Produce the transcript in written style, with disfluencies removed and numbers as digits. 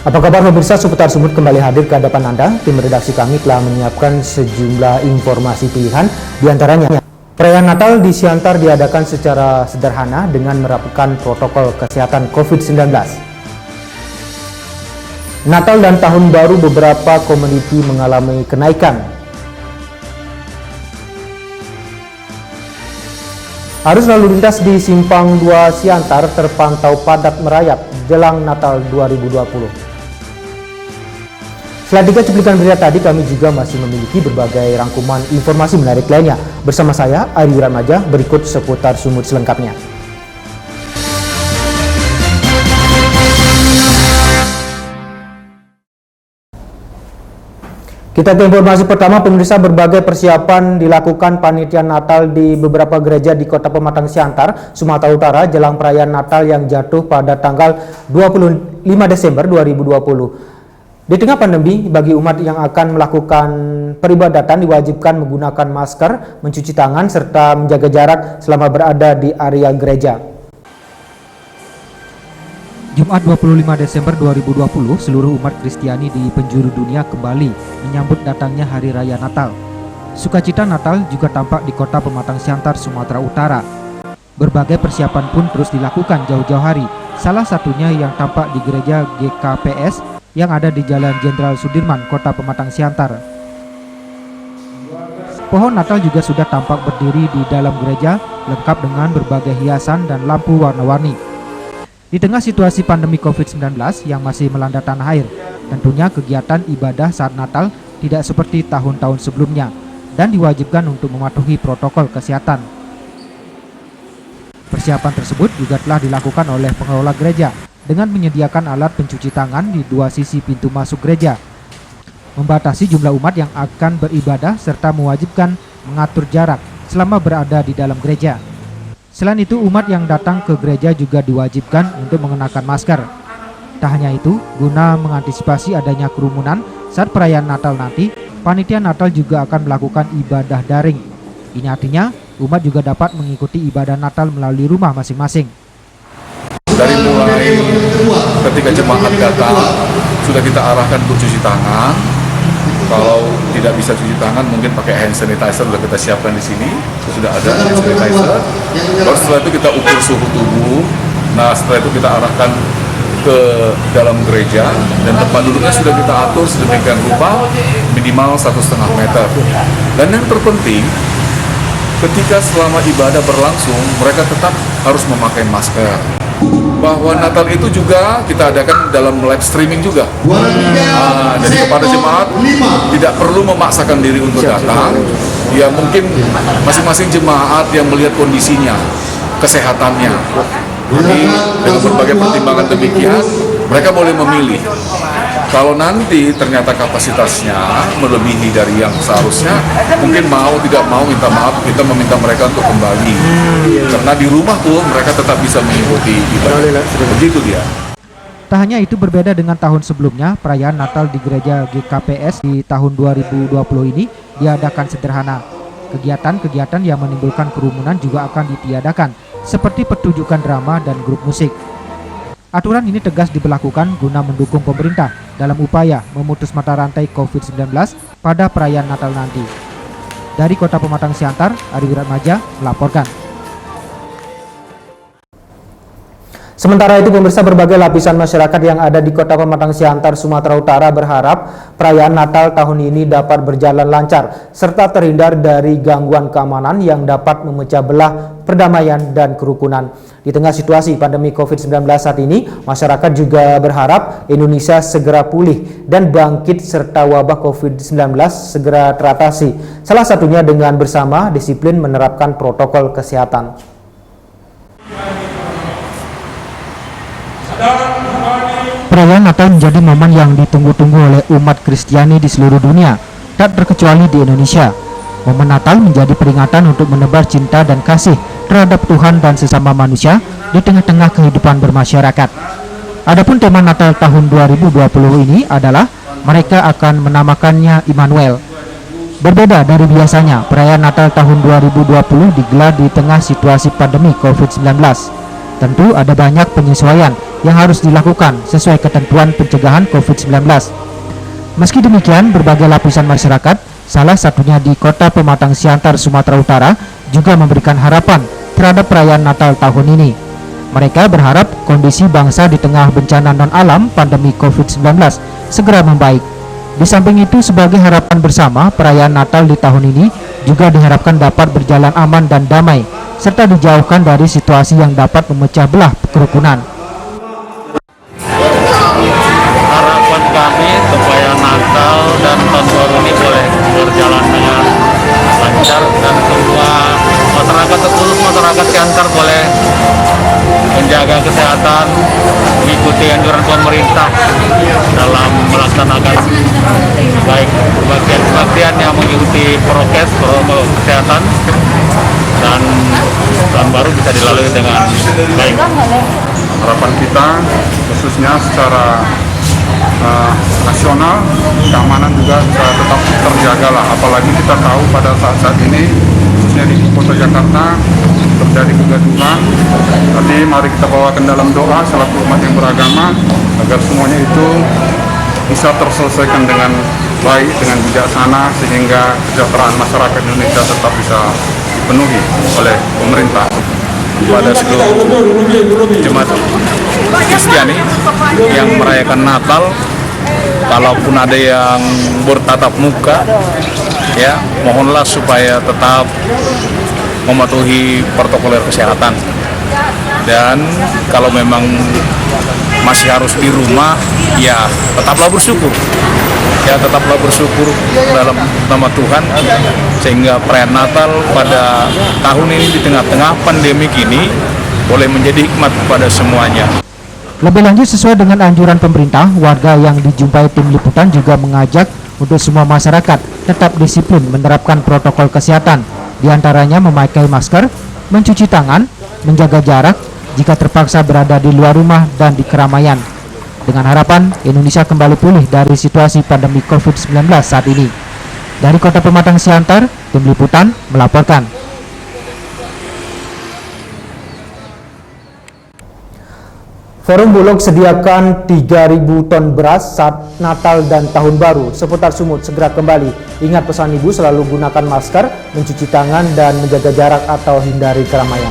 Apa kabar pemirsa, Seputar Sumut kembali hadir ke hadapan Anda. Tim redaksi kami telah menyiapkan sejumlah informasi pilihan, diantaranya perayaan Natal di Siantar diadakan secara sederhana dengan menerapkan protokol kesehatan COVID-19. Natal dan Tahun Baru beberapa komoditi mengalami kenaikan. Arus lalu lintas di Simpang 2 Siantar terpantau padat merayap jelang Natal 2020. Selain 3 cuplikan berita tadi, kami juga masih memiliki berbagai rangkuman informasi menarik lainnya. Bersama saya, Ari Wiratmaja, berikut Seputar Sumut selengkapnya. Kita ke informasi pertama, pemirsa. Berbagai persiapan dilakukan panitia Natal di beberapa gereja di Kota Pematang Siantar, Sumatera Utara jelang perayaan Natal yang jatuh pada tanggal 25 Desember 2020. Di tengah pandemi, bagi umat yang akan melakukan peribadatan diwajibkan menggunakan masker, mencuci tangan, serta menjaga jarak selama berada di area gereja. Jumat 25 Desember 2020, seluruh umat Kristiani di penjuru dunia kembali menyambut datangnya Hari Raya Natal. Sukacita Natal juga tampak di Kota Pematang Siantar, Sumatera Utara. Berbagai persiapan pun terus dilakukan jauh-jauh hari, salah satunya yang tampak di gereja GKPS yang ada di Jalan Jenderal Sudirman, Kota Pematang Siantar. Pohon Natal juga sudah tampak berdiri di dalam gereja, lengkap dengan berbagai hiasan dan lampu warna-warni. Di tengah situasi pandemi COVID-19 yang masih melanda tanah air, tentunya kegiatan ibadah saat Natal tidak seperti tahun-tahun sebelumnya dan diwajibkan untuk mematuhi protokol kesehatan. Persiapan tersebut juga telah dilakukan oleh pengelola gereja dengan menyediakan alat pencuci tangan di 2 sisi pintu masuk gereja, membatasi jumlah umat yang akan beribadah, serta mewajibkan mengatur jarak selama berada di dalam gereja. Selain itu, umat yang datang ke gereja juga diwajibkan untuk mengenakan masker. Tak hanya itu, guna mengantisipasi adanya kerumunan saat perayaan Natal nanti, panitia Natal juga akan melakukan ibadah daring. Ini artinya, umat juga dapat mengikuti ibadah Natal melalui rumah masing-masing. Dari mulai ketika jemaat datang, sudah kita arahkan untuk cuci tangan. Kalau tidak bisa cuci tangan, mungkin pakai hand sanitizer sudah kita siapkan di sini. Sudah ada hand sanitizer. Lalu setelah itu kita ukur suhu tubuh. Nah, setelah itu kita arahkan ke dalam gereja dan tempat duduknya sudah kita atur sedemikian rupa minimal 1,5 meter. Dan yang terpenting, ketika selama ibadah berlangsung, mereka tetap harus memakai masker. Bahwa Natal itu juga kita adakan dalam live streaming juga. Jadi kepada jemaat tidak perlu memaksakan diri untuk datang. Ya mungkin masing-masing jemaat yang melihat kondisinya, kesehatannya. Jadi dengan berbagai pertimbangan demikian, mereka boleh memilih. Kalau nanti ternyata kapasitasnya melebihi dari yang seharusnya, mungkin mau tidak mau minta maaf, kita meminta mereka untuk kembali. Karena di rumah tuh mereka tetap bisa mengikuti ibadah. Begitu dia. Tak hanya itu, berbeda dengan tahun sebelumnya, perayaan Natal di gereja GKPS di tahun 2020 ini diadakan sederhana. Kegiatan-kegiatan yang menimbulkan kerumunan juga akan ditiadakan, seperti pertunjukan drama dan grup musik. Aturan ini tegas diberlakukan guna mendukung pemerintah dalam upaya memutus mata rantai COVID-19 pada perayaan Natal nanti. Dari Kota Pematang Siantar, Ari Wiratmaja melaporkan. Sementara itu, pemirsa, berbagai lapisan masyarakat yang ada di Kota Pematang Siantar, Sumatera Utara berharap perayaan Natal tahun ini dapat berjalan lancar serta terhindar dari gangguan keamanan yang dapat memecah belah perdamaian dan kerukunan. Di tengah situasi pandemi COVID-19 saat ini, masyarakat juga berharap Indonesia segera pulih dan bangkit serta wabah COVID-19 segera teratasi. Salah satunya dengan bersama disiplin menerapkan protokol kesehatan. Perayaan Natal menjadi momen yang ditunggu-tunggu oleh umat Kristiani di seluruh dunia, tak terkecuali di Indonesia. Momen Natal menjadi peringatan untuk menebar cinta dan kasih terhadap Tuhan dan sesama manusia di tengah-tengah kehidupan bermasyarakat. Adapun tema Natal tahun 2020 ini adalah mereka akan menamakannya Immanuel. Berbeda dari biasanya, perayaan Natal tahun 2020 digelar di tengah situasi pandemi COVID-19. Tentu ada banyak penyesuaian yang harus dilakukan sesuai ketentuan pencegahan COVID-19. Meski demikian, berbagai lapisan masyarakat, salah satunya di Kota Pematang Siantar, Sumatera Utara, juga memberikan harapan terhadap perayaan Natal tahun ini. Mereka berharap kondisi bangsa di tengah bencana non-alam pandemi COVID-19 segera membaik. Di samping itu, sebagai harapan bersama, perayaan Natal di tahun ini juga diharapkan dapat berjalan aman dan damai, serta dijauhkan dari situasi yang dapat memecah belah kerukunan. Harapan kami supaya Natal dan tahun baru ini boleh berjalan dengan lancar dan semua masyarakat, terkhusus masyarakat Siantar, boleh menjaga kesehatan, mengikuti anjuran pemerintah dalam melaksanakan baik bagian yang mengikuti prokes protokol kesehatan, dan tahun baru bisa dilalui dengan baik. Harapan kita khususnya secara nasional, keamanan juga bisa tetap terjaga lah. Apalagi kita tahu pada saat-saat ini, khususnya di Kota Jakarta, terjadi kegaduhan. Tapi mari kita bawakan dalam doa selaku umat yang beragama agar semuanya itu bisa terselesaikan dengan baik, dengan bijaksana, sehingga kesejahteraan masyarakat Indonesia tetap bisa dipenuhi oleh pemerintah. Pada seluruh jemaat Kristiani yang merayakan Natal, kalaupun ada yang bertatap muka, ya mohonlah supaya tetap mematuhi protokol kesehatan. Dan kalau memang masih harus di rumah, ya tetaplah bersyukur. Ya tetaplah bersyukur dalam nama Tuhan, sehingga perayaan Natal pada tahun ini di tengah-tengah pandemi ini boleh menjadi hikmat kepada semuanya. Lebih lanjut, sesuai dengan anjuran pemerintah, warga yang dijumpai tim liputan juga mengajak untuk semua masyarakat tetap disiplin menerapkan protokol kesehatan, diantaranya memakai masker, mencuci tangan, menjaga jarak jika terpaksa berada di luar rumah dan di keramaian. Dengan harapan Indonesia kembali pulih dari situasi pandemi COVID-19 saat ini. Dari Kota Pematang Siantar, tim liputan melaporkan. Forum Bulog sediakan 3.000 ton beras saat Natal dan Tahun Baru. Seputar Sumut segera kembali. Ingat pesan ibu, selalu gunakan masker, mencuci tangan, dan menjaga jarak atau hindari keramaian.